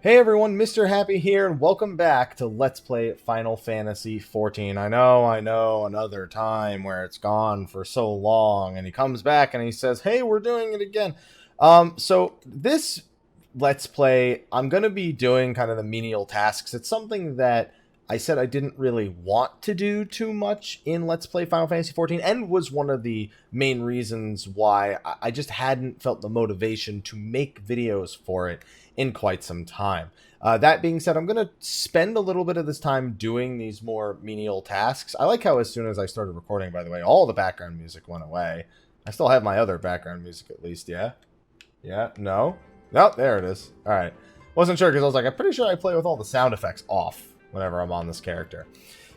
Hey everyone, Mr. Happy here, and welcome back to Let's Play Final Fantasy XIV. I know, another time where it's gone for so long, and he comes back and he says, hey, we're doing it again. So this Let's Play, I'm going to be doing kind of the menial tasks. It's something that I said I didn't really want to do too much in Let's Play Final Fantasy XIV, and was one of the main reasons why I just hadn't felt the motivation to make videos for it in quite some time. That being said, I'm going to spend a little bit of this time doing these more menial tasks. I like how as soon as I started recording, by the way, all the background music went away. I still have my other background music at least, yeah? Yeah? No? No, there it is. Alright. Wasn't sure because I was like, I'm pretty sure I play with all the sound effects off whenever I'm on this character.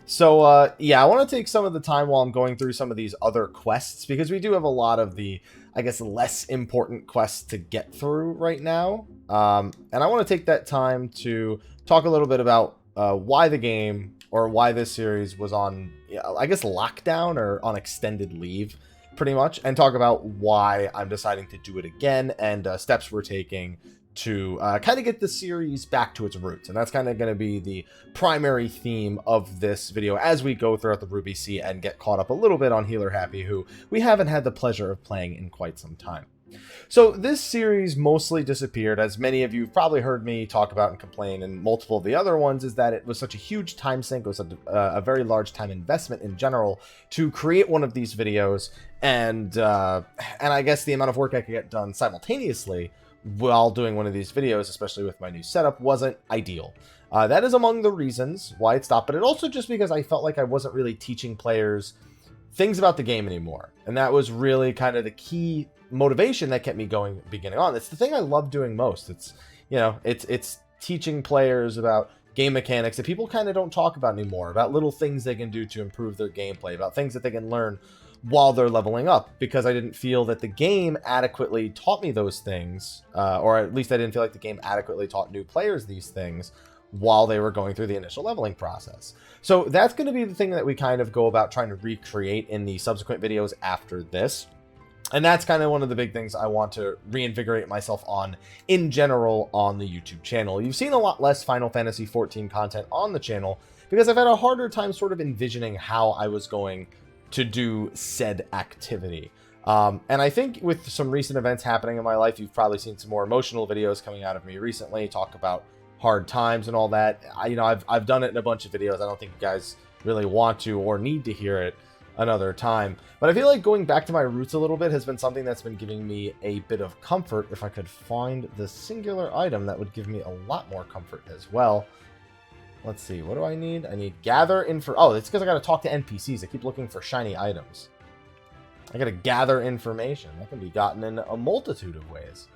So, yeah, I want to take some of the time while I'm going through some of these other quests, because we do have a lot of the, I guess, less important quests to get through right now. And I want to take that time to talk a little bit about why the game, or why this series was on, I guess, lockdown or on extended leave, pretty much, and talk about why I'm deciding to do it again, and steps we're taking to kind of get the series back to its roots. And that's kind of going to be the primary theme of this video as we go throughout the Ruby Sea and get caught up a little bit on Healer Happy, who we haven't had the pleasure of playing in quite some time. So this series mostly disappeared, as many of you have probably heard me talk about and complain, and multiple of the other ones, is that it was such a huge time sink. It was a very large time investment in general to create one of these videos, and I guess the amount of work I could get done simultaneously while doing one of these videos, especially with my new setup, wasn't ideal. That is among the reasons why it stopped, but it also just because I felt like I wasn't really teaching players things about the game anymore. And that was really kind of the key motivation that kept me going beginning on. It's the thing I love doing most. It's, you know, it's teaching players about game mechanics that people kind of don't talk about anymore, about little things they can do to improve their gameplay, about things that they can learn while they're leveling up, because I didn't feel that the game adequately taught me those things, or at least I didn't feel like the game adequately taught new players these things while they were going through the initial leveling process. So that's going to be the thing that we kind of go about trying to recreate in the subsequent videos after this. And that's kind of one of the big things I want to reinvigorate myself on in general on the YouTube channel. You've seen a lot less Final Fantasy XIV content on the channel because I've had a harder time sort of envisioning how I was going to do said activity. And I think with some recent events happening in my life, you've probably seen some more emotional videos coming out of me recently, talk about hard times and all that. I've done it in a bunch of videos. I don't think you guys really want to or need to hear it another time. But I feel like going back to my roots a little bit has been something that's been giving me a bit of comfort. If I could find the singular item, that would give me a lot more comfort as well. Let's see, what do I need? I need gather info. Oh, it's because I got to talk to NPCs. I keep looking for shiny items. I got to gather information. That can be gotten in a multitude of ways.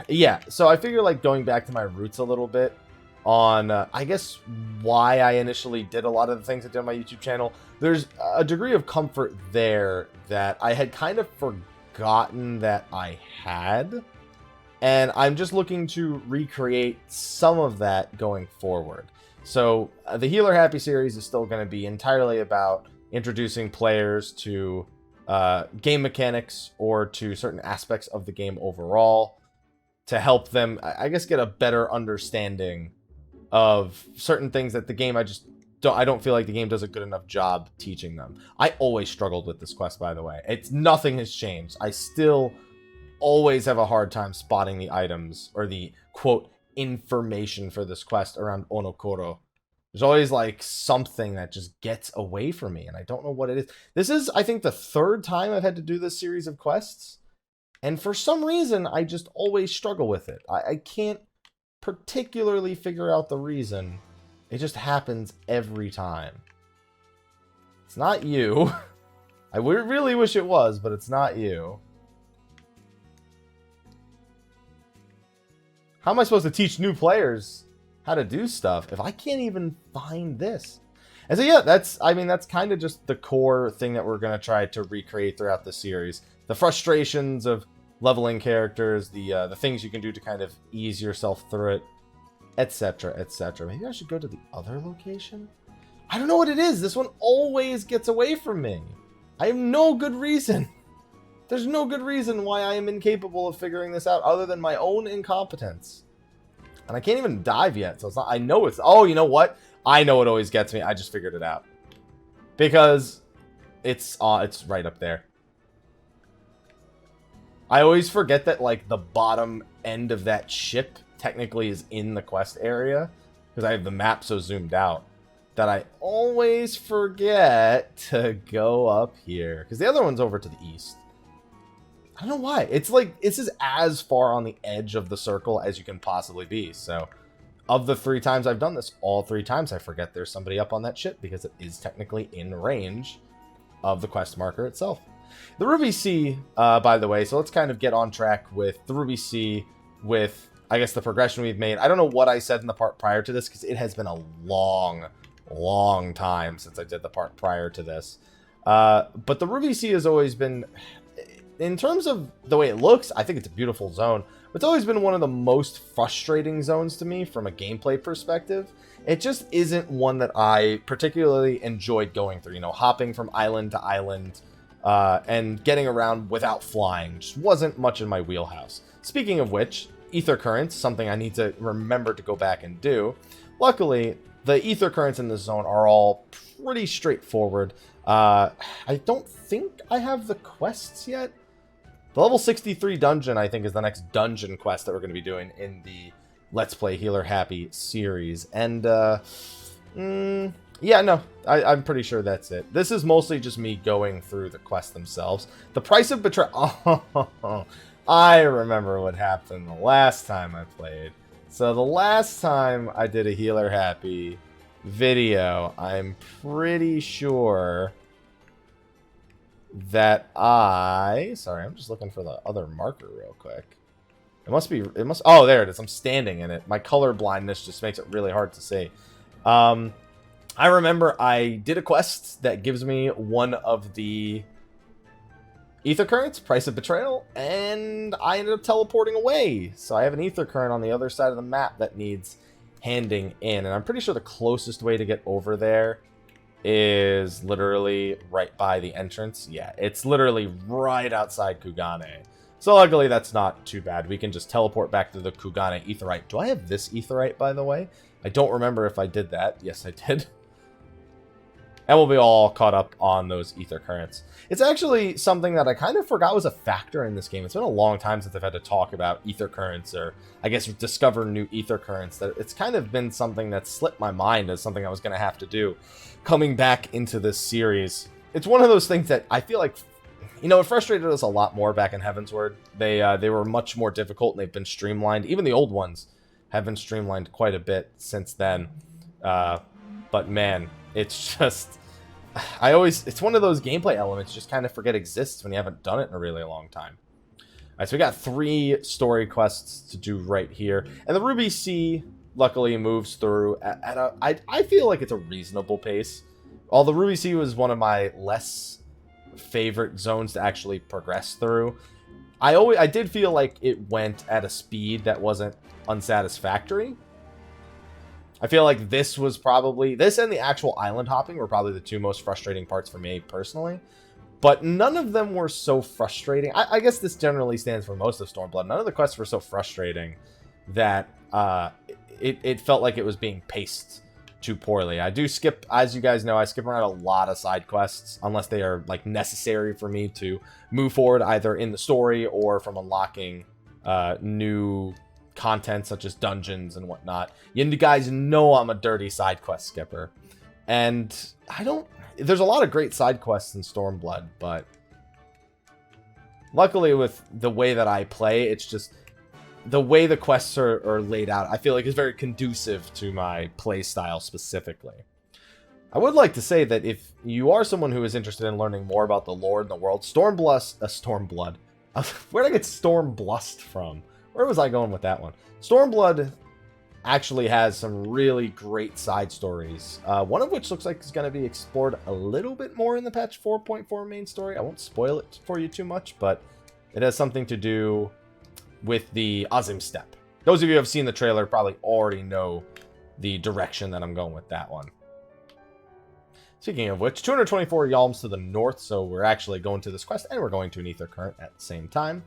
Yeah, so I figure like going back to my roots a little bit on, I guess, why I initially did a lot of the things I did on my YouTube channel. There's a degree of comfort there that I had kind of forgotten that I had. And I'm just looking to recreate some of that going forward. So the Healer Happy series is still going to be entirely about introducing players to game mechanics or to certain aspects of the game overall to help them, I guess, get a better understanding of certain things that the game I don't feel like the game does a good enough job teaching them. I always struggled with this quest, by the way. Nothing has changed. I still always have a hard time spotting the items or the quote information for this quest around Onokoro. There's always like something that just gets away from me, and I don't know what it is. This is, I think, the third time I've had to do this series of quests, and for some reason I just always struggle with it. I can't particularly figure out the reason. It just happens every time. It's not you. I really wish it was, but it's not you. How am I supposed to teach new players how to do stuff if I can't even find this? And so yeah, that's kind of just the core thing that we're going to try to recreate throughout the series. The frustrations of leveling characters, the things you can do to kind of ease yourself through it, etc., etc. Maybe I should go to the other location? I don't know what it is. This one always gets away from me. I have no good reason. There's no good reason why I am incapable of figuring this out other than my own incompetence. And I can't even dive yet, so it's not... I know it's... Oh, you know what? I know what always gets me. I just figured it out. Because it's right up there. I always forget that, like, the bottom end of that ship technically is in the quest area. Because I have the map so zoomed out. That I always forget to go up here. Because the other one's over to the east. I don't know why. It's like, this is as far on the edge of the circle as you can possibly be. So, of the 3 times I've done this, all 3 times I forget there's somebody up on that ship because it is technically in range of the quest marker itself. The Ruby Sea, by the way, so let's kind of get on track with the Ruby Sea with, I guess, the progression we've made. I don't know what I said in the part prior to this because it has been a long time since I did the part prior to this. But the Ruby Sea has always been... In terms of the way it looks, I think it's a beautiful zone. It's always been one of the most frustrating zones to me from a gameplay perspective. It just isn't one that I particularly enjoyed going through. You know, hopping from island to island and getting around without flying just wasn't much in my wheelhouse. Speaking of which, ether currents, something I need to remember to go back and do. Luckily, the ether currents in this zone are all pretty straightforward. I don't think I have the quests yet. The level 63 dungeon, I think, is the next dungeon quest that we're going to be doing in the Let's Play Healer Happy series. And, yeah, no, I'm pretty sure that's it. This is mostly just me going through the quests themselves. The price of betrayal... Oh, I remember what happened the last time I played. So the last time I did a Healer Happy video, I'm pretty sure... that sorry, I'm just looking for the other marker real quick. Oh, there it is. I'm standing in it. My color blindness just makes it really hard to see. I remember I did a quest that gives me one of the ether currents, Price of Betrayal, and I ended up teleporting away. So I have an ether current on the other side of the map that needs handing in, and I'm pretty sure the closest way to get over there is literally right by the entrance. Yeah, it's literally right outside Kugane. So luckily that's not too bad. We can just teleport back to the Kugane Aetheryte. Do I have this Aetheryte, by the way? I don't remember if I did that. Yes, I did. And we'll be all caught up on those ether currents. It's actually something that I kind of forgot was a factor in this game. It's been a long time since I've had to talk about ether currents, or I guess discover new ether currents. That it's kind of been something that slipped my mind as something I was going to have to do coming back into this series. It's one of those things that I feel like, you know, it frustrated us a lot more back in Heavensward. They were much more difficult and they've been streamlined. Even the old ones have been streamlined quite a bit since then. But man, it's just... it's one of those gameplay elements you just kind of forget exists when you haven't done it in a really long time. Alright, so we got 3 story quests to do right here. And the Ruby Sea, luckily, moves through at a... I feel like it's a reasonable pace. Although Ruby Sea was one of my less favorite zones to actually progress through, I did feel like it went at a speed that wasn't unsatisfactory. I feel like this was probably... This and the actual island hopping were probably the 2 most frustrating parts for me, personally. But none of them were so frustrating. I guess this generally stands for most of Stormblood. None of the quests were so frustrating that it felt like it was being paced too poorly. I do skip, as you guys know, I skip around a lot of side quests, unless they are, like, necessary for me to move forward, either in the story or from unlocking new... content such as dungeons and whatnot. You guys know I'm a dirty side quest skipper, and there's a lot of great side quests in Stormblood, but luckily with the way that I play, it's just the way the quests are laid out, I feel like is very conducive to my play style specifically. I would like to say that if you are someone who is interested in learning more about the lore and the world, Stormblood. Where did I get Stormblust from? Where was I going with that one? Stormblood actually has some really great side stories. One of which looks like is going to be explored a little bit more in the patch 4.4 main story. I won't spoil it for you too much, but it has something to do with the Azim Steppe. Those of you who have seen the trailer probably already know the direction that I'm going with that one. Speaking of which, 224 Yalms to the north, so we're actually going to this quest, and we're going to an Ether Current at the same time.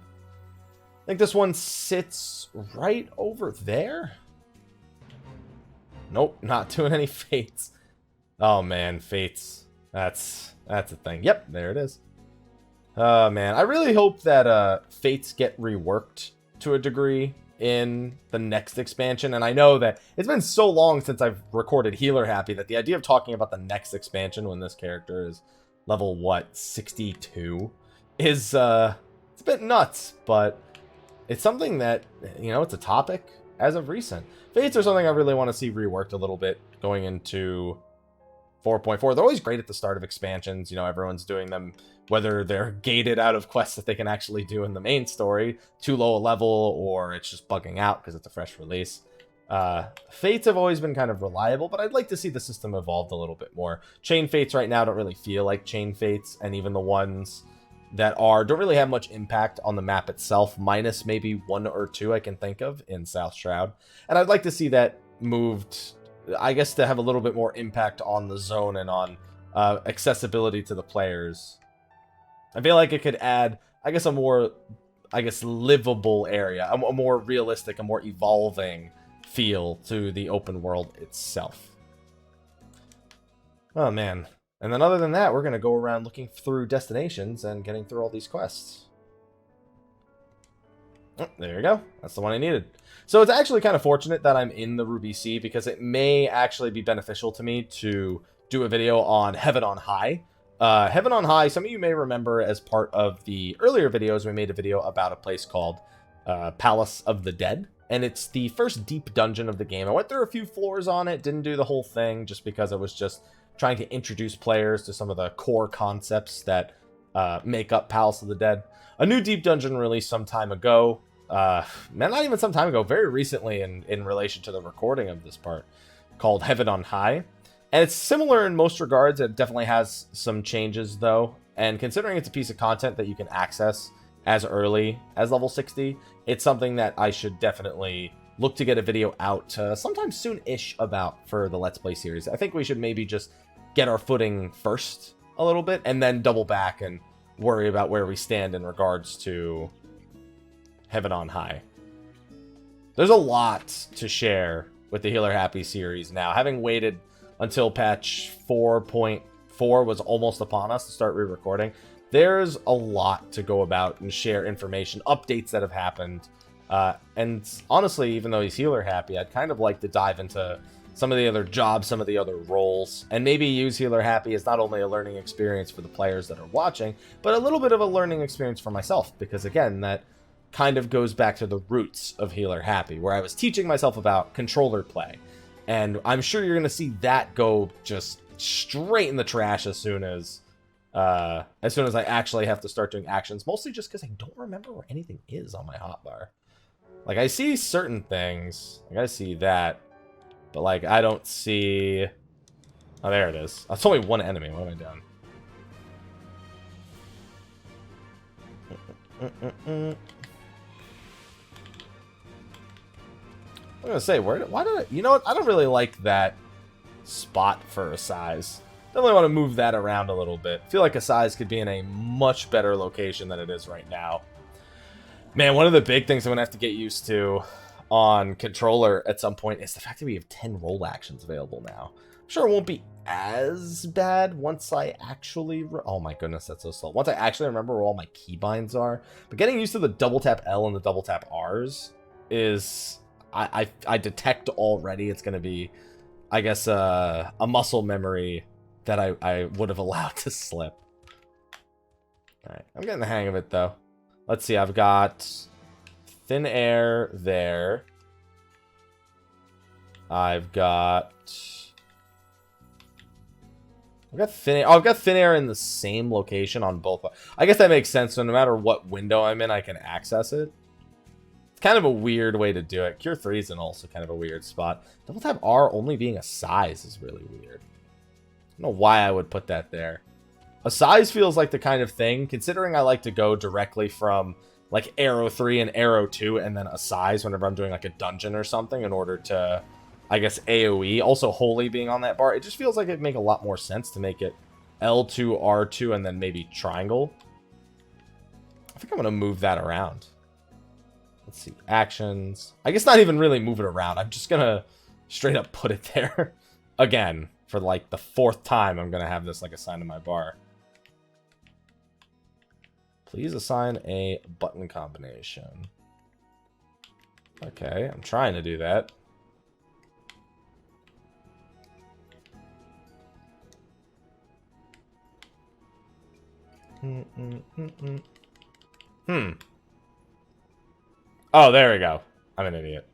I think this one sits right over there. Nope, not doing any fates. Oh man, fates. That's a thing. Yep, there it is. Man, I really hope that fates get reworked to a degree in the next expansion. And I know that it's been so long since I've recorded Healer Happy that the idea of talking about the next expansion when this character is level, what, 62 is, it's a bit nuts, but it's something that, you know, it's a topic as of recent. Fates are something I really want to see reworked a little bit going into 4.4. They're always great at the start of expansions. You know, everyone's doing them, whether they're gated out of quests that they can actually do in the main story, too low a level, or it's just bugging out because it's a fresh release. Fates have always been kind of reliable, but I'd like to see the system evolved a little bit more. Chain Fates right now don't really feel like Chain Fates, and even the ones that are don't really have much impact on the map itself, minus maybe 1 or 2 I can think of in South Shroud. And I'd like to see that moved, I guess, to have a little bit more impact on the zone and on accessibility to the players. I feel like it could add, I guess, a more, livable area, a more realistic, a more evolving feel to the open world itself. Oh, man. And then other than that, we're going to go around looking through destinations and getting through all these quests. Oh, there you go. That's the one I needed. So it's actually kind of fortunate that I'm in the Ruby Sea, because it may actually be beneficial to me to do a video on Heaven on High. Heaven on High, some of you may remember as part of the earlier videos, we made a video about a place called Palace of the Dead. And it's the first deep dungeon of the game. I went through a few floors on it, didn't do the whole thing, just because it was just trying to introduce players to some of the core concepts that make up Palace of the Dead. A new deep dungeon released some time ago. Not even some time ago, very recently in relation to the recording of this part, called Heaven on High. And it's similar in most regards. It definitely has some changes, though. And considering it's a piece of content that you can access as early as level 60, it's something that I should definitely look to get a video out sometime soon-ish about for the Let's Play series. I think we should maybe just get our footing first a little bit, and then double back and worry about where we stand in regards to Heaven on High. There's a lot to share with the Healer Happy series now. Having waited until patch 4.4 was almost upon us to start re-recording, there's a lot to go about and share information, updates that have happened. And honestly, even though he's Healer Happy, I'd kind of like to dive into some of the other jobs, some of the other roles, and maybe use Healer Happy as not only a learning experience for the players that are watching, but a little bit of a learning experience for myself, because again, that kind of goes back to the roots of Healer Happy, where I was teaching myself about controller play. And I'm sure you're going to see that go just straight in the trash as soon as I actually have to start doing actions, mostly just because I don't remember where anything is on my hotbar. Like, I see certain things. Like, I see that. But, like, I don't see... Oh, there it is. That's only one enemy. What am I doing? I'm gonna say, why did I... You know what? I don't really like that spot for a size. Definitely want to move that around a little bit. I feel like a size could be in a much better location than it is right now. Man, one of the big things I'm gonna have to get used to on controller at some point is the fact that we have 10 roll actions available now. I'm sure it won't be as bad once I actually... Oh my goodness, that's so slow. Once I actually remember where all my keybinds are. But getting used to the double tap L and the double tap R's is... I detect already it's going to be, I guess, a muscle memory that I would have allowed to slip. Alright, I'm getting the hang of it, though. Let's see, I've got thin air there. I've got thin air. Oh, I've got thin air in the same location on both. I guess that makes sense. So no matter what window I'm in, I can access it. It's kind of a weird way to do it. Cure 3 is also kind of a weird spot. Double tap R only being a size is really weird. I don't know why I would put that there. A size feels like the kind of thing, considering I like to go directly from like arrow 3 and arrow 2 and then a size whenever I'm doing like a dungeon or something in order to, I guess, AoE. Also Holy being on that bar, it just feels like it'd make a lot more sense to make it L2, R2, and then maybe triangle. I think I'm going to move that around. Let's see, actions. I guess not even really move it around. I'm just going to straight up put it there. Again, for like the 4th time, I'm going to have this like assigned to my bar. Please assign a button combination. Okay, I'm trying to do that. Oh, there we go. I'm an idiot.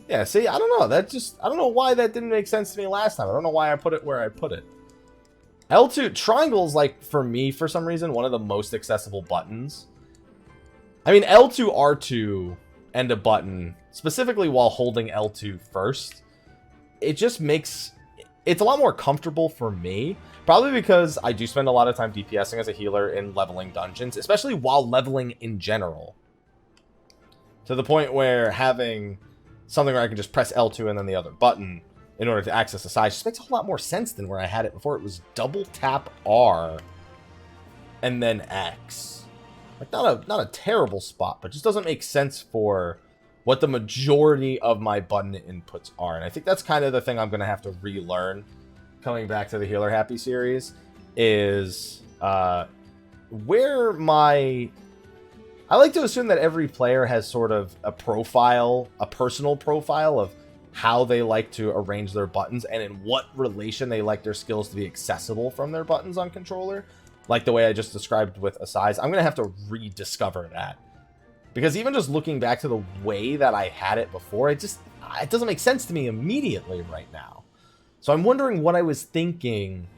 Yeah, see, I don't know. That just, I don't know why that didn't make sense to me last time. I don't know why I put it where I put it. L2, triangle's like, for me, for some reason, one of the most accessible buttons. I mean, L2, R2, and a button, specifically while holding L2 first, it just makes, it's a lot more comfortable for me. Probably because I do spend a lot of time DPSing as a healer in leveling dungeons, especially while leveling in general. To the point where having something where I can just press L2 and then the other button in order to access the side just makes a whole lot more sense than where I had it before. It was double tap R and then X. Like, not a terrible spot, but just doesn't make sense for what the majority of my button inputs are. And I think that's kind of the thing I'm going to have to relearn coming back to the Healer Happy series, is where my... I like to assume that every player has sort of a profile, a personal profile of how they like to arrange their buttons and in what relation they like their skills to be accessible from their buttons on controller. Like the way I just described with Asides. I'm going to have to rediscover that. Because even just looking back to the way that I had it before, it doesn't make sense to me immediately right now. So I'm wondering what I was thinking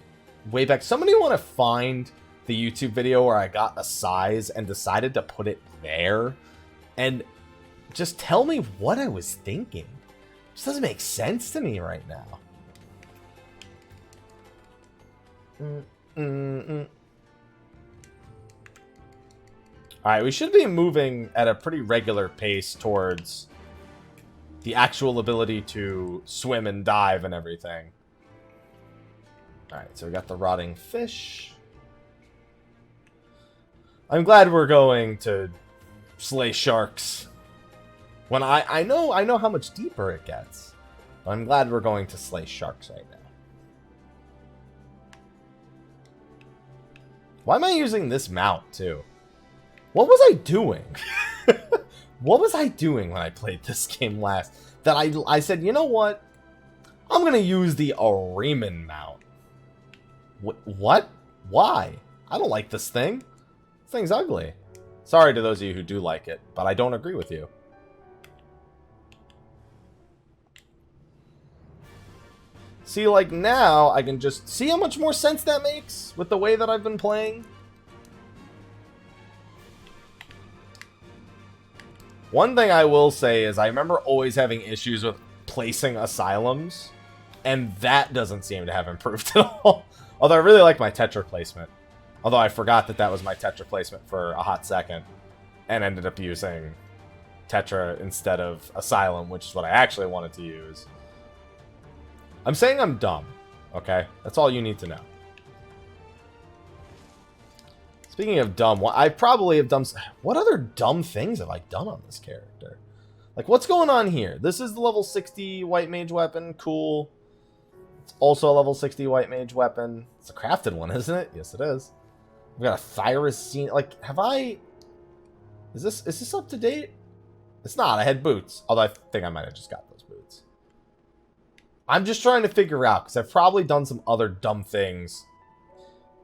way back. Somebody want to find the YouTube video where I got a size and decided to put it there, and just tell me what I was thinking. It just doesn't make sense to me right now. Alright, we should be moving at a pretty regular pace towards the actual ability to swim and dive and everything. Alright, so we got the rotting fish. I'm glad we're going to slay sharks. When I know how much deeper it gets. But I'm glad we're going to slay sharks right now. Why am I using this mount too? What was I doing? What was I doing when I played this game last? That I said, you know what? I'm gonna use the Ariman mount. What? Why? I don't like this thing. This thing's ugly. Sorry to those of you who do like it, but I don't agree with you. See, like now, I can just see how much more sense that makes with the way that I've been playing. One thing I will say is I remember always having issues with placing asylums, and that doesn't seem to have improved at all. Although I really like my Tetra placement. Although I forgot that that was my Tetra placement for a hot second, and ended up using Tetra instead of Asylum, which is what I actually wanted to use. I'm saying I'm dumb, okay? That's all you need to know. Speaking of dumb, I probably have done... What other dumb things have I done on this character? Like, what's going on here? This is the level 60 White Mage weapon. Cool. It's also a level 60 White Mage weapon. It's a crafted one, isn't it? Yes, it is. We've got a Thyracine. Like, have I... Is this up to date? It's not. I had boots. Although I think I might have just got those boots. I'm just trying to figure out, because I've probably done some other dumb things.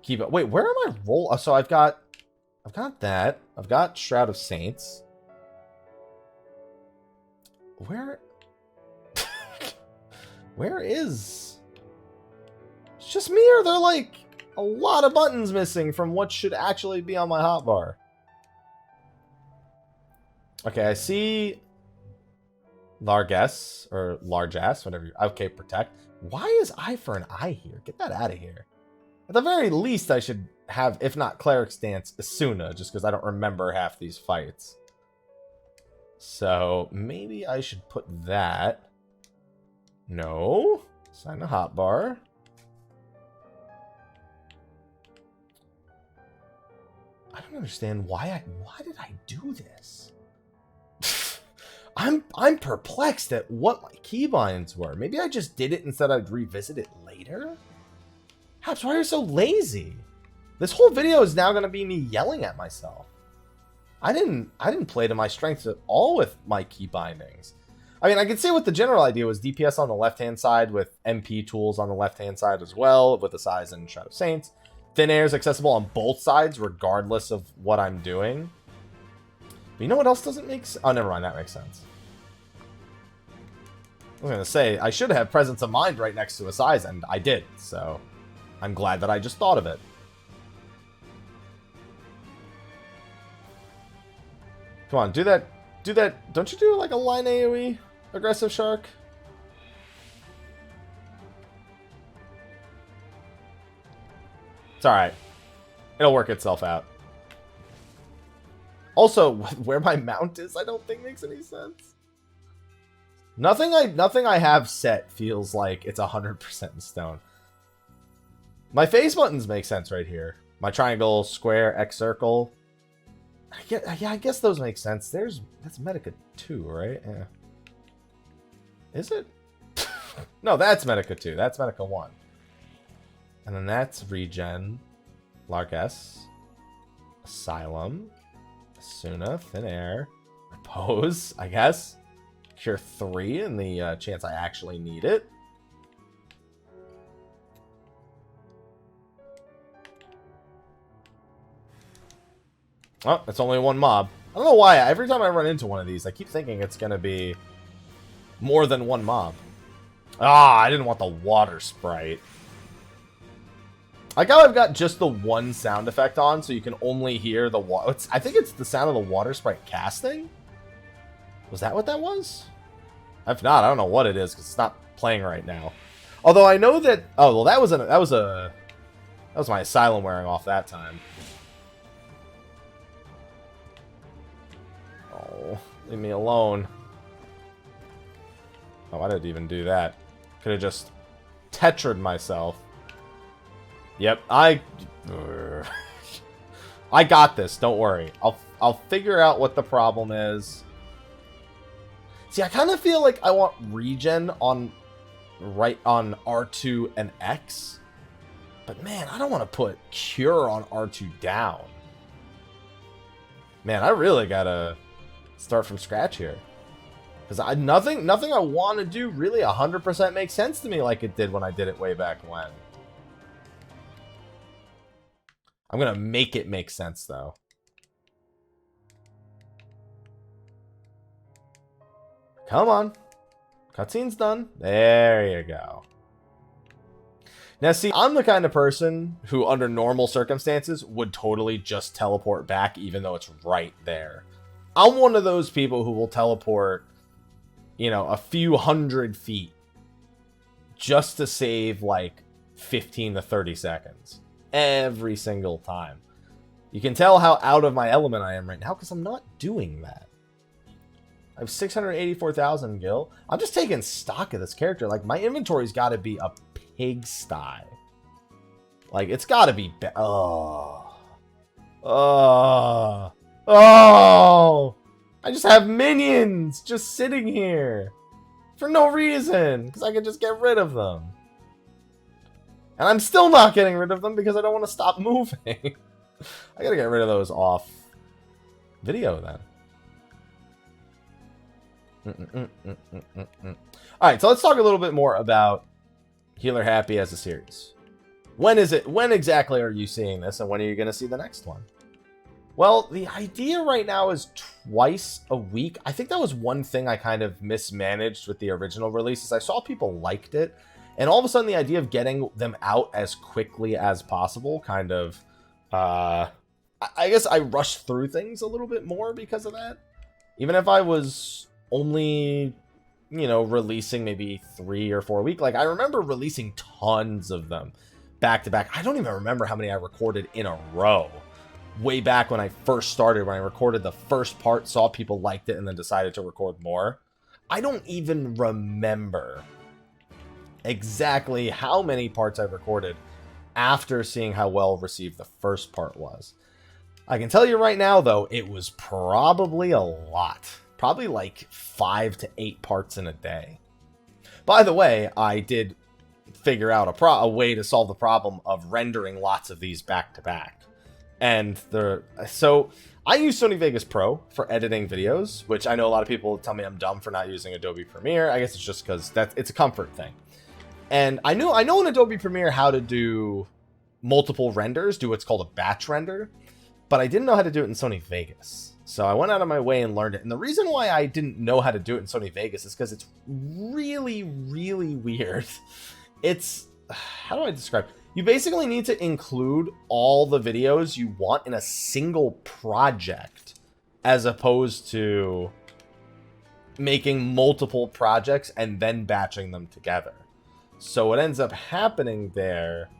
Keep it. Wait, where am I roll? Oh, so I've got that. I've got Shroud of Saints. Where is... It's just me, or are there like a lot of buttons missing from what should actually be on my hotbar? Okay, I see Largess, or Largess, whatever. Okay, protect. Why is Eye for an Eye here? Get that out of here. At the very least, I should have, if not Cleric Stance, Asuna, just because I don't remember half these fights. So, maybe I should put that. No. Sign the hotbar. I don't understand why did I do this? I'm perplexed at what my keybinds were. Maybe I just did it and said I'd revisit it later? Haps, why are you so lazy? This whole video is now gonna be me yelling at myself. I didn't play to my strengths at all with my key bindings. I mean, I could say what the general idea was: DPS on the left-hand side with MP tools on the left-hand side as well, with the size and Shadow Saints. Thin air is accessible on both sides, regardless of what I'm doing. But you know what else doesn't make sense? Oh, never mind, that makes sense. I was gonna say, I should have presence of mind right next to a size, and I did, so I'm glad that I just thought of it. Come on, do that. Don't you do like a line AoE? Aggressive shark? It's alright. It'll work itself out. Also, where my mount is, I don't think makes any sense. Nothing I have set feels like it's 100% in stone. My face buttons make sense right here. My triangle, square, X circle. Yeah, I guess those make sense. That's Medica 2, right? Yeah. Is it? No, that's Medica 2. That's Medica 1. And then that's Regen, Larkess, Asylum, Asuna, Thin Air, Repose, I guess. Cure 3 in the chance I actually need it. Oh, it's only one mob. I don't know why. Every time I run into one of these, I keep thinking it's going to be more than one mob. Ah, I didn't want the water sprite. I like how I've got just the one sound effect on, so you can only hear the water. I think it's the sound of the water sprite casting. Was that what that was? If not, I don't know what it is, because it's not playing right now. Although I know that... Oh, well, that was my Asylum wearing off that time. Oh, leave me alone. Oh, I didn't even do that. Could have just tetra'd myself. Yep, I got this. Don't worry. I'll figure out what the problem is. See, I kind of feel like I want regen on R2 and X, but man, I don't want to put cure on R2 down. Man, I really gotta start from scratch here, because nothing I want to do really 100% makes sense to me like it did when I did it way back when. I'm gonna make it make sense though. Come on. Cutscene's done. There you go. Now see, I'm the kind of person who under normal circumstances would totally just teleport back even though it's right there. I'm one of those people who will teleport, you know, a few hundred feet just to save like 15 to 30 seconds. Every single time. You can tell how out of my element I am right now because I'm not doing that. I have 684,000 gil. I'm just taking stock of this character. Like, my inventory's got to be a pigsty. Like, it's got to be... Oh. I just have minions just sitting here. For no reason. Because I can just get rid of them. And I'm still not getting rid of them because I don't want to stop moving. I gotta get rid of those off video then. Alright, so let's talk a little bit more about Healer Happy as a series. When exactly are you seeing this, and when are you going to see the next one? Well, the idea right now is twice a week. I think that was one thing I kind of mismanaged with the original releases. I saw people liked it, and all of a sudden the idea of getting them out as quickly as possible kind of... I guess I rushed through things a little bit more because of that. Even if I was only, you know, releasing maybe 3 or 4 a week. Like, I remember releasing tons of them back to back. I don't even remember how many I recorded in a row. Way back when I first started, when I recorded the first part, saw people liked it, and then decided to record more. I don't even remember exactly how many parts I recorded after seeing how well received the first part was. I can tell you right now, though, it was probably a lot. Probably like 5 to 8 parts in a day. By the way, I did figure out a way to solve the problem of rendering lots of these back to back. And so I use Sony Vegas Pro for editing videos, which I know a lot of people tell me I'm dumb for not using Adobe Premiere. I guess it's just because it's a comfort thing. And I know in Adobe Premiere how to do multiple renders, do what's called a batch render, but I didn't know how to do it in Sony Vegas. So I went out of my way and learned it. And the reason why I didn't know how to do it in Sony Vegas is because it's really, really weird. It's, how do I describe it? You basically need to include all the videos you want in a single project, as opposed to making multiple projects and then batching them together. So what ends up happening there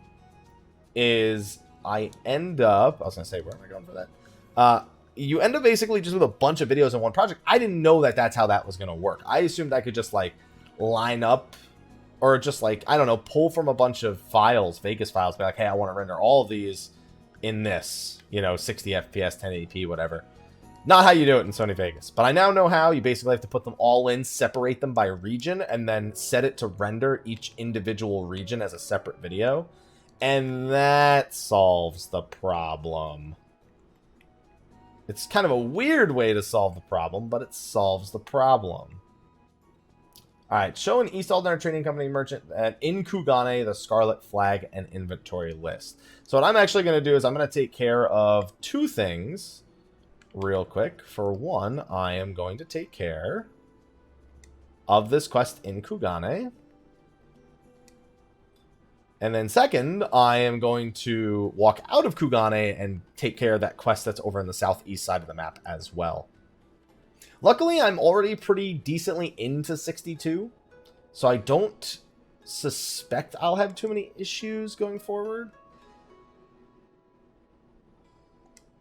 is I end up, I was going to say, where am I going for that? You end up basically just with a bunch of videos in one project. I didn't know that that's how that was going to work. I assumed I could just like line up or just like, I don't know, pull from a bunch of files, Vegas files, be like, hey, I want to render all of these in this, 60 FPS, 1080p, whatever. Not how you do it in Sony Vegas, but I now know how. You basically have to put them all in, separate them by region, and then set it to render each individual region as a separate video. And that solves the problem. It's kind of a weird way to solve the problem, but it solves the problem. Alright, show an East Alderney Trading Company merchant in Kugane the Scarlet Flag and inventory list. So what I'm actually going to do is I'm going to take care of 2 things real quick. For one, I am going to take care of this quest in Kugane. And then second, I am going to walk out of Kugane and take care of that quest that's over in the southeast side of the map as well. Luckily, I'm already pretty decently into 62, so I don't suspect I'll have too many issues going forward.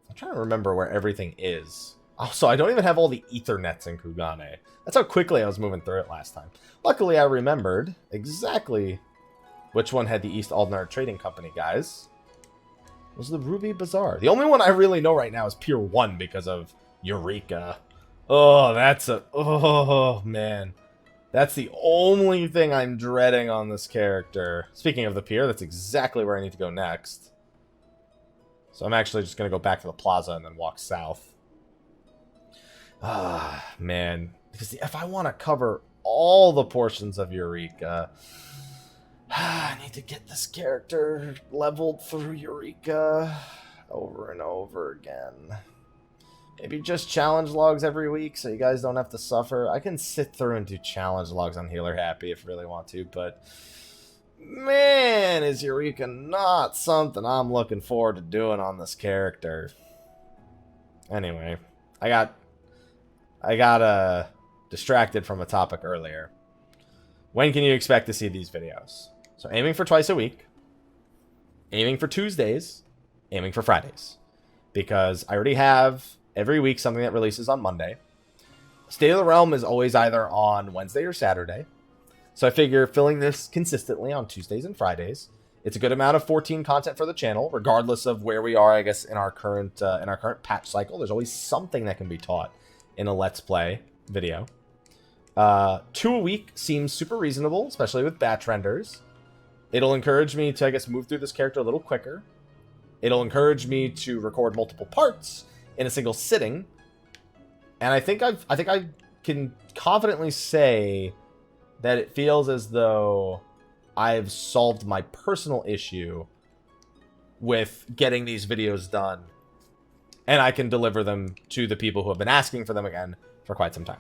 I'm trying to remember where everything is. Also, I don't even have all the Ethernets in Kugane. That's how quickly I was moving through it last time. Luckily, I remembered exactly which one had the East Alderney Trading Company, guys. It was the Ruby Bazaar. The only one I really know right now is Pier 1 because of Eureka. Oh, oh, man. That's the only thing I'm dreading on this character. Speaking of the pier, that's exactly where I need to go next. So I'm actually just going to go back to the plaza and then walk south. Ah, man. Because if I want to cover all the portions of Eureka, I need to get this character leveled through Eureka over and over again. Maybe just challenge logs every week so you guys don't have to suffer. I can sit through and do challenge logs on Healer Happy if I really want to, but man, is Eureka not something I'm looking forward to doing on this character. Anyway, I got distracted from a topic earlier. When can you expect to see these videos? So aiming for twice a week, aiming for Tuesdays, aiming for Fridays. Because I already have every week something that releases on Monday. State of the Realm is always either on Wednesday or Saturday. So I figure filling this consistently on Tuesdays and Fridays. It's a good amount of 14 content for the channel, regardless of where we are, I guess, in our current patch cycle. There's always something that can be taught in a Let's Play video. 2 a week seems super reasonable, especially with batch renders. It'll encourage me to, I guess, move through this character a little quicker. It'll encourage me to record multiple parts in a single sitting. And I think I can confidently say that it feels as though I've solved my personal issue with getting these videos done. And I can deliver them to the people who have been asking for them again for quite some time.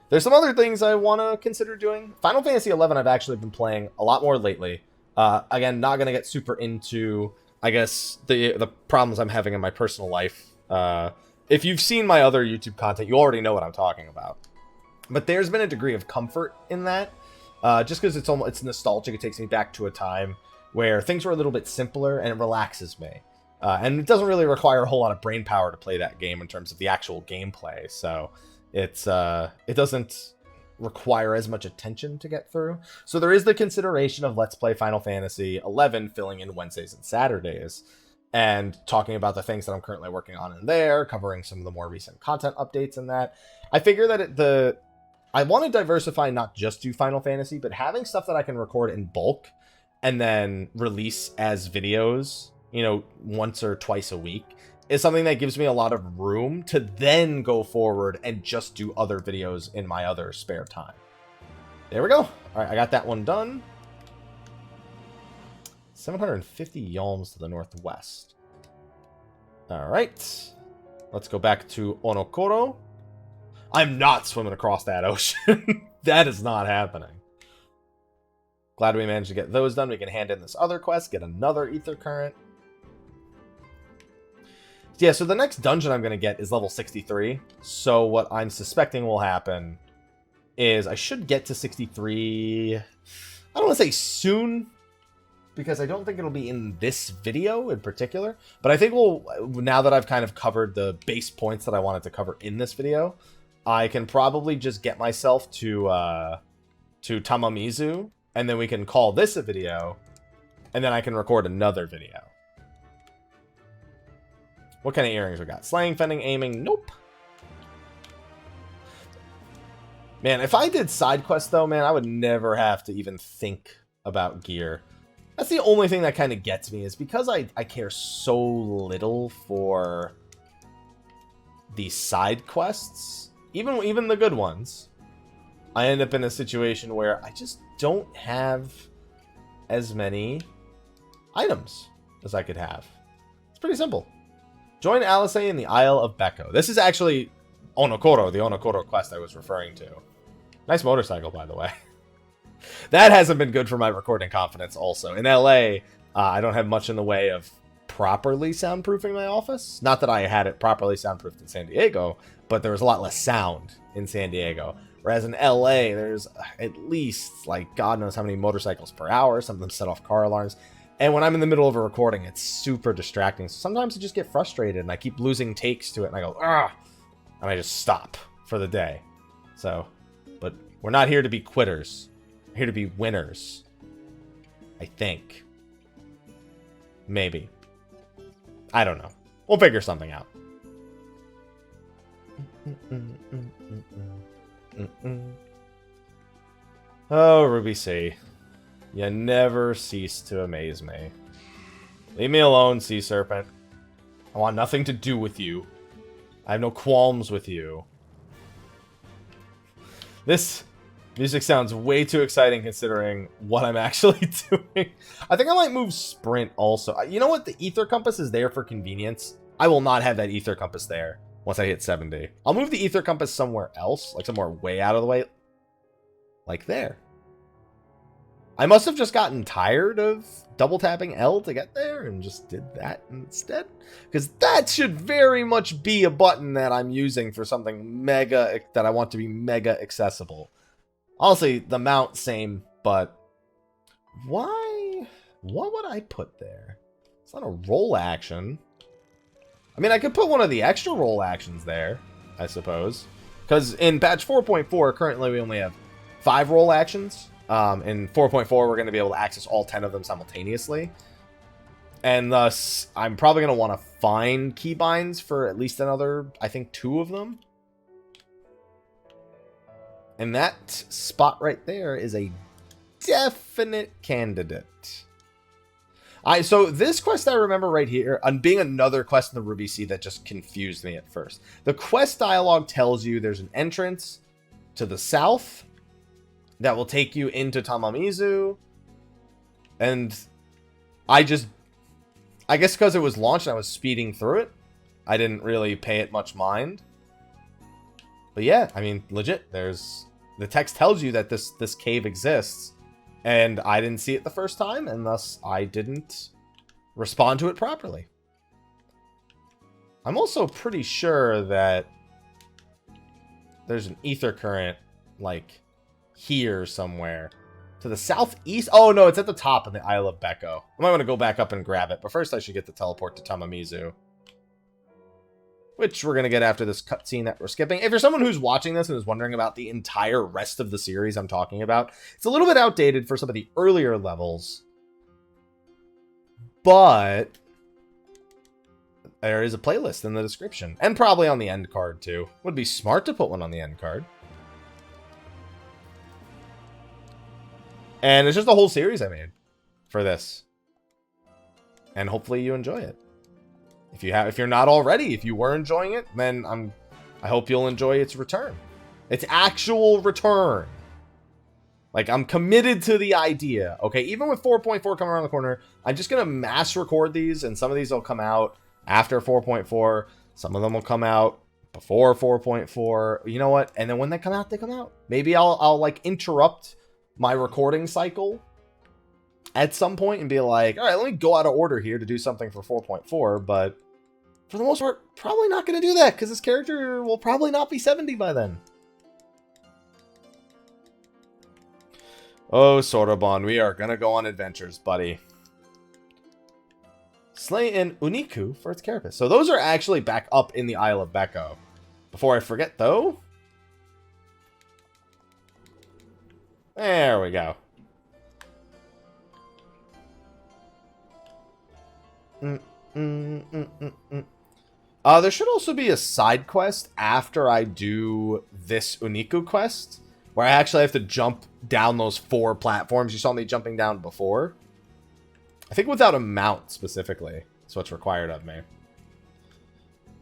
There's some other things I want to consider doing. Final Fantasy XI I've actually been playing a lot more lately. Again, not going to get super into, I guess, the problems I'm having in my personal life. If you've seen my other YouTube content, you already know what I'm talking about. But there's been a degree of comfort in that. Just because it's nostalgic, it takes me back to a time where things were a little bit simpler and it relaxes me. And it doesn't really require a whole lot of brain power to play that game in terms of the actual gameplay. So it doesn't require as much attention to get through. So there is the consideration of Let's Play Final Fantasy XI filling in Wednesdays and Saturdays. and talking about the things that I'm currently working on in there, covering some of the more recent content updates and that. I figure that I want to diversify, not just do Final Fantasy, but having stuff that I can record in bulk and then release as videos, you know, once or twice a week, is something that gives me a lot of room to then go forward and just do other videos in my other spare time. There we go. All right, I got that one done. 750 yalms to the northwest. All right. Let's go back to Onokoro. I'm not swimming across that ocean. That is not happening. Glad we managed to get those done. We can hand in this other quest, get another ether current. Yeah, so the next dungeon I'm going to get is level 63. So what I'm suspecting will happen is I should get to 63... I don't want to say soon, because I don't think it'll be in this video in particular. But I think now that I've kind of covered the base points that I wanted to cover in this video, I can probably just get myself to Tamamizu, and then we can call this a video, and then I can record another video. What kind of earrings we got? Slaying, fending, aiming. Nope. Man, if I did side quests, though, man, I would never have to even think about gear. That's the only thing that kind of gets me, is because I care so little for the side quests, even the good ones, I end up in a situation where I just don't have as many items as I could have. It's pretty simple. Join Alice in the Isle of Beko. This is actually Onokoro, the Onokoro quest I was referring to. Nice motorcycle, by the way. That hasn't been good for my recording confidence also. In LA, I don't have much in the way of properly soundproofing my office. Not that I had it properly soundproofed in San Diego, but there was a lot less sound in San Diego. Whereas in LA, there's at least, like, God knows how many motorcycles per hour. Some of them set off car alarms. And when I'm in the middle of a recording, it's super distracting. So sometimes I just get frustrated and I keep losing takes to it. And I go, ah! And I just stop for the day. So, but we're not here to be quitters. We're here to be winners. I think. Maybe. I don't know. We'll figure something out. Oh, Ruby C. You never cease to amaze me. Leave me alone, Sea Serpent. I want nothing to do with you. I have no qualms with you. This music sounds way too exciting considering what I'm actually doing. I think I might move Sprint also. You know what? The Ether Compass is there for convenience. I will not have that Ether Compass there once I hit 70. I'll move the Ether Compass somewhere else, like somewhere way out of the way. Like there. I must have just gotten tired of double tapping L to get there and just did that instead. Because that should very much be a button that I'm using for something mega, that I want to be mega accessible. Honestly, the mount, same, but why? What would I put there? It's not a roll action. I mean, I could put one of the extra roll actions there, I suppose. Because in patch 4.4, currently we only have 5 roll actions. In 4.4, we're going to be able to access all 10 of them simultaneously. And thus, I'm probably going to want to find keybinds for at least another, I think, 2 of them. And that spot right there is a definite candidate. So this quest I remember right here, on being another quest in the Ruby Sea that just confused me at first. The quest dialogue tells you there's an entrance to the south that will take you into Tamamizu. And I guess because it was launched and I was speeding through it, I didn't really pay it much mind. But yeah, I mean, legit, the text tells you that this cave exists, and I didn't see it the first time, and thus I didn't respond to it properly. I'm also pretty sure that there's an ether current, like, here somewhere. To the southeast? Oh, no, it's at the top of the Isle of Beko. I might want to go back up and grab it, but first I should get the teleport to Tamamizu. Which we're going to get after this cutscene that we're skipping. If you're someone who's watching this and is wondering about the entire rest of the series I'm talking about, it's a little bit outdated for some of the earlier levels. But there is a playlist in the description. And probably on the end card, too. Would be smart to put one on the end card. And it's just a whole series I made for this. And hopefully you enjoy it. If you're not already, if you were enjoying it, then I hope you'll enjoy its return. Its actual return. Like, I'm committed to the idea. Okay, even with 4.4 coming around the corner, I'm just going to mass record these, and some of these will come out after 4.4. Some of them will come out before 4.4. You know what? And then when they come out, they come out. Maybe I'll like interrupt my recording cycle at some point and be like, all right, let me go out of order here to do something for 4.4. But for the most part, probably not going to do that because this character will probably not be 70 by then. Oh, Sorobon, we are going to go on adventures, buddy. Slay an Uniku for its carapace. So those are actually back up in the Isle of Beko. Before I forget, though. There we go. There should also be a side quest after I do this Uniku quest, where I actually have to jump down those 4 platforms. You saw me jumping down before. I think without a mount, specifically. That's what's required of me.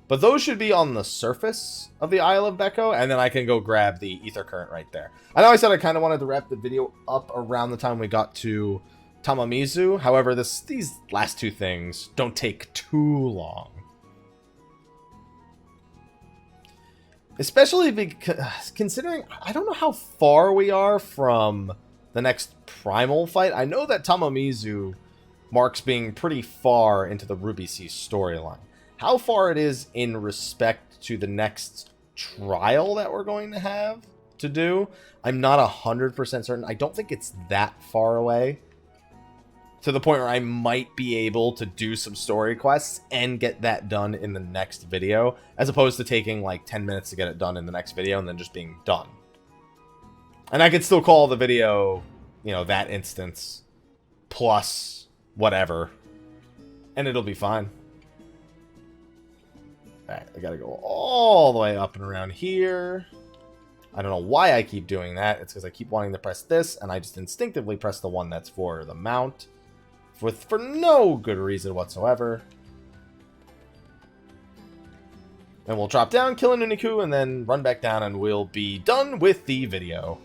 But those should be on the surface of the Isle of Beko, and then I can go grab the Ether Current right there. I know I said I kind of wanted to wrap the video up around the time we got to Tamamizu. However, these last 2 things don't take too long. Especially because, considering, I don't know how far we are from the next Primal fight. I know that Tamamizu marks being pretty far into the Ruby Sea storyline. How far it is in respect to the next trial that we're going to have to do, I'm not 100% certain. I don't think it's that far away. To the point where I might be able to do some story quests and get that done in the next video, as opposed to taking like 10 minutes to get it done in the next video and then just being done. And I could still call the video, you know, that instance plus whatever, and it'll be fine. Alright, I gotta go all the way up and around here. I don't know why I keep doing that. It's because I keep wanting to press this, and I just instinctively press the one that's for the mount. For no good reason whatsoever. And we'll drop down, kill an Uniku, and then run back down, and we'll be done with the video.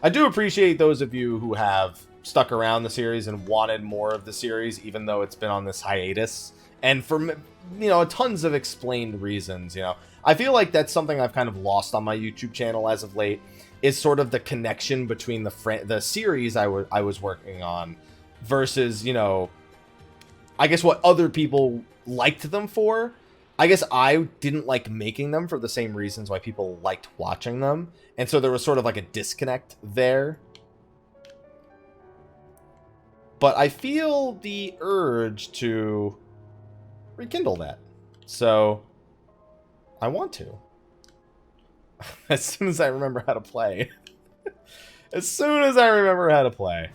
I do appreciate those of you who have stuck around the series and wanted more of the series, even though it's been on this hiatus. And for, you know, tons of explained reasons, you know. I feel like that's something I've kind of lost on my YouTube channel as of late, is sort of the connection between the series I was working on versus, you know, I guess what other people liked them for. I guess I didn't like making them for the same reasons why people liked watching them. And so there was sort of like a disconnect there. But I feel the urge to rekindle that. So I want to. As soon as I remember how to play. As soon as I remember how to play.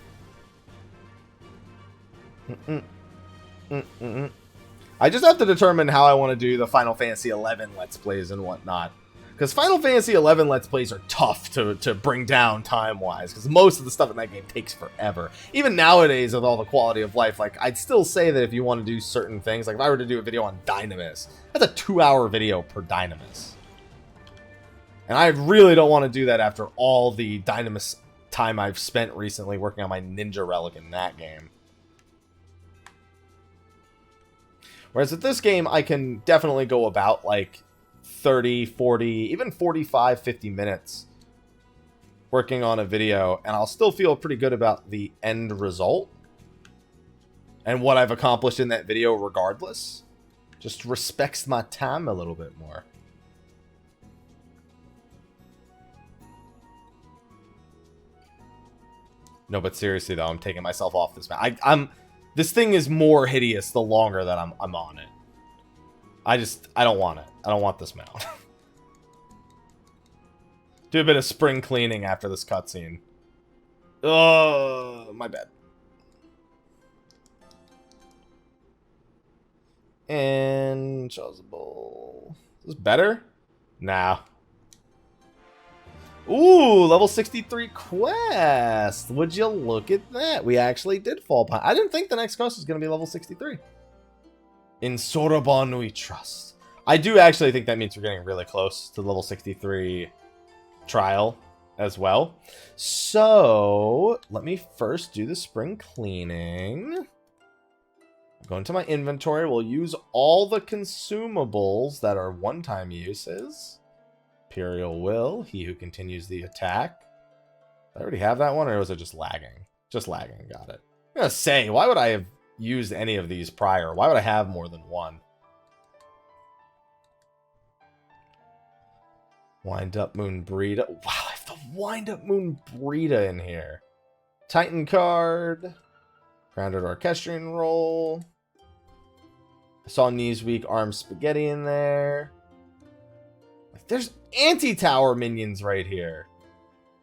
I just have to determine how I want to do the Final Fantasy XI Let's Plays and whatnot. Because Final Fantasy XI Let's Plays are tough to bring down time-wise. Because most of the stuff in that game takes forever. Even nowadays, with all the quality of life, like, I'd still say that if you want to do certain things, like if I were to do a video on Dynamis, that's a 2-hour video per Dynamis. And I really don't want to do that after all the Dynamis time I've spent recently working on my Ninja Relic in that game. Whereas with this game, I can definitely go about like 30, 40, even 45, 50 minutes working on a video, and I'll still feel pretty good about the end result and what I've accomplished in that video regardless. Just respects my time a little bit more. No, but seriously though, I'm taking myself off this map. This thing is more hideous the longer that I'm on it. I don't want it. I don't want this mount. Do a bit of spring cleaning after this cutscene. Oh, my bad. And Chasuble. Is this better? Nah. Ooh, level 63 quest. Would you look at that? We actually did fall behind. I didn't think the next quest was going to be level 63. In Soroban we trust. I do actually think that means we're getting really close to the level 63 trial as well. So, let me first do the spring cleaning. Go into my inventory. We'll use all the consumables that are one-time uses. Imperial Will, he who continues the attack. Did I already have that one, or was it just lagging? Just lagging, got it. I'm gonna say, why would I have used any of these prior? Why would I have more than one? Wind Up Moon Breeda. Wow, I have the Wind Up Moon Breeda in here. Titan card. Grounded Orchestrion roll. I saw Knees Weak Arm Spaghetti in there. There's anti-tower minions right here.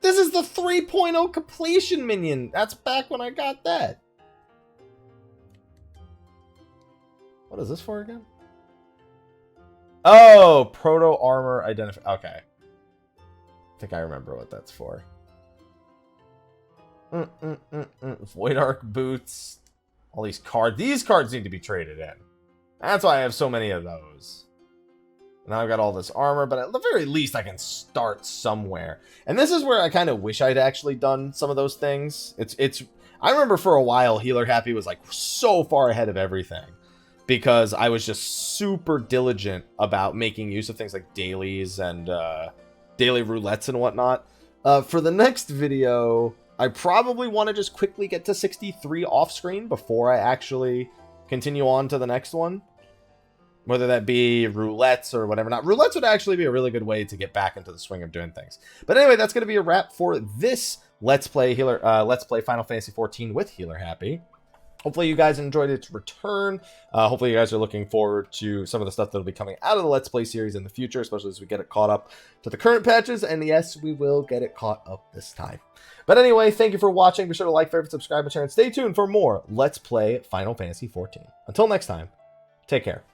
This is the 3.0 completion minion. That's back when I got that. What is this for again? Oh, Proto Armor Identify. Okay. I think I remember what that's for. Void Arc Boots. All these cards. These cards need to be traded in. That's why I have so many of those. Now I've got all this armor, but at the very least I can start somewhere. And this is where I kind of wish I'd actually done some of those things. I remember for a while Healer Happy was like so far ahead of everything because I was just super diligent about making use of things like dailies and daily roulettes and whatnot. For the next video, I probably want to just quickly get to 63 off screen before I actually continue on to the next one. Whether that be roulettes or whatever. Not roulettes would actually be a really good way to get back into the swing of doing things. But anyway, that's going to be a wrap for this Let's Play Final Fantasy XIV with Healer Happy. Hopefully you guys enjoyed its return. Hopefully you guys are looking forward to some of the stuff that'll be coming out of the Let's Play series in the future, especially as we get it caught up to the current patches. And yes, we will get it caught up this time. But anyway, thank you for watching. Be sure to like, favorite, subscribe, and share, and stay tuned for more Let's Play Final Fantasy XIV. Until next time, take care.